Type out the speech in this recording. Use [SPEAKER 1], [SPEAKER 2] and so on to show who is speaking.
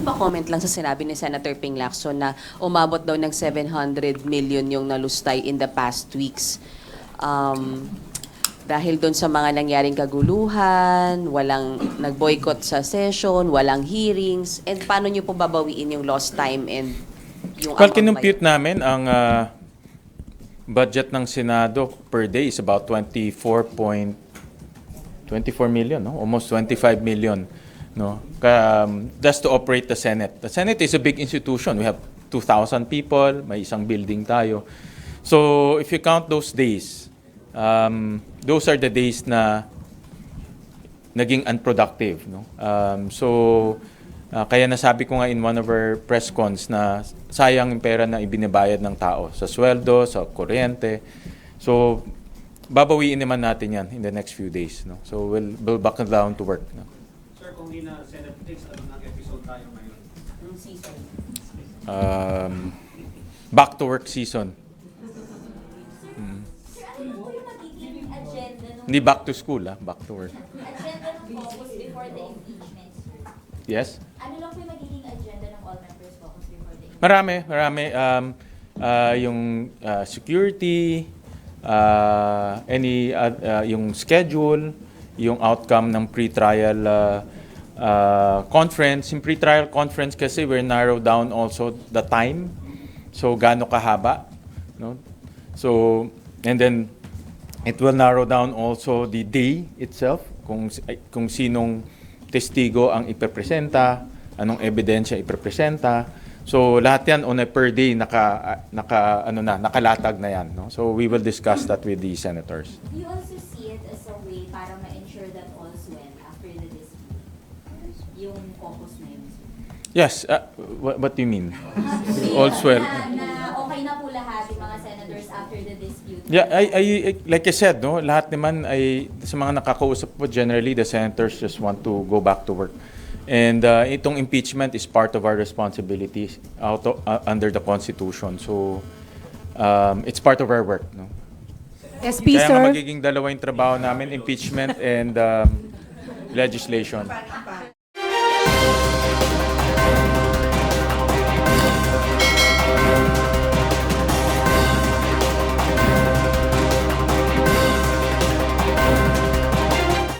[SPEAKER 1] pa-comment lang sa sinabi ni Senator Ping Lacson na umabot daw ng 700 million yung nalustay in the past weeks. Dahil doon sa mga nangyaring kaguluhan, walang nag-boycott sa session, walang hearings, and paano nyo po babawiin yung lost time and yung
[SPEAKER 2] Well, kinumpute namin ang budget ng Senado per day is about 24 million, no? Almost 25 million, no? Just to operate the Senate. The Senate is a big institution. We have 2,000 people, may isang building tayo. So if you count those days, those are the days na naging unproductive, no? Kaya nasabi ko nga in one of our press cons na sayang yung pera na ibinibayad ng tao sa sweldo, sa kuryente. So, babawiin naman natin yan in the next few days. No? So, we'll back down to work. No?
[SPEAKER 3] Sir, kung hindi na Senate takes, ano ng episode tayo ngayon?
[SPEAKER 1] Yung season.
[SPEAKER 2] Back to work season.
[SPEAKER 4] Sir, ano po yung magiging agenda ng
[SPEAKER 2] Hindi back to school, back to work.
[SPEAKER 4] agenda ng caucus before the impeachment, sir?
[SPEAKER 2] Yes?
[SPEAKER 4] Ano lang po yung magiging agenda ng all members caucus before the impeachment?
[SPEAKER 2] Marami. Yung security, yung schedule, yung outcome ng pre-trial conference. Yung pre-trial conference kasi we narrow down also the time. So, gaano kahaba. No? So, and then, it will narrow down also the day itself, kung sinong testigo ang ipepresenta, anong ebidensya ipepresenta. So lahat yan on a per day nakalatag na yan, no? So we will discuss that with the senators.
[SPEAKER 4] Do you also see it as a way para ma-ensure that all's well after the dispute? Yung caucus na yun, sir?
[SPEAKER 2] Yes, what do you mean? All's well.
[SPEAKER 4] Na okay na po lahat yung mga senators after the dispute?
[SPEAKER 2] Yeah, I like I said, no, lahat naman ay sa mga nakakausap po, generally the senators just want to go back to work. And itong impeachment is part of our responsibilities under the Constitution. So it's part of our work, no.
[SPEAKER 5] SP,
[SPEAKER 2] Kaya nga
[SPEAKER 5] sir.
[SPEAKER 2] magiging dalawa yung trabaho namin, impeachment and legislation.